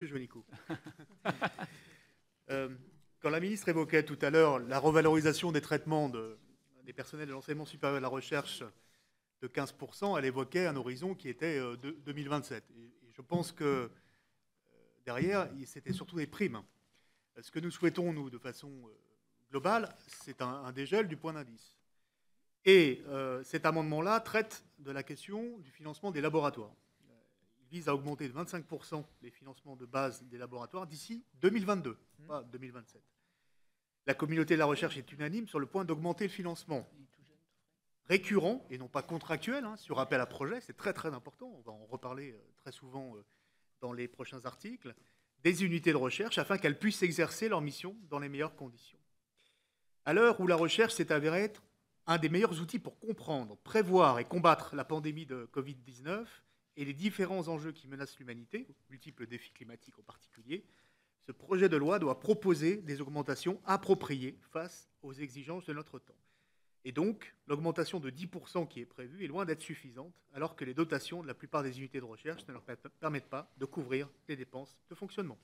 Monsieur Juanico. Quand la ministre évoquait tout à l'heure la revalorisation des traitements des personnels de l'enseignement supérieur et de la recherche de 15%, elle évoquait un horizon qui était de 2027. Et je pense que derrière, c'était surtout des primes. Ce que nous souhaitons, nous, de façon globale, c'est un dégel du point d'indice. Et cet amendement-là traite de la question du financement des laboratoires. Il vise à augmenter de 25% les financements de base des laboratoires d'ici 2022, pas 2027. La communauté de la recherche est unanime sur le point d'augmenter le financement récurrent et non pas contractuel, sur appel à projet, c'est très très important, on va en reparler très souvent dans les prochains articles, des unités de recherche afin qu'elles puissent exercer leur mission dans les meilleures conditions. À l'heure où la recherche s'est avérée être un des meilleurs outils pour comprendre, prévoir et combattre la pandémie de Covid-19 et les différents enjeux qui menacent l'humanité, multiples défis climatiques en particulier, ce projet de loi doit proposer des augmentations appropriées face aux exigences de notre temps. Et donc, l'augmentation de 10% qui est prévue est loin d'être suffisante, alors que les dotations de la plupart des unités de recherche ne leur permettent pas de couvrir les dépenses de fonctionnement.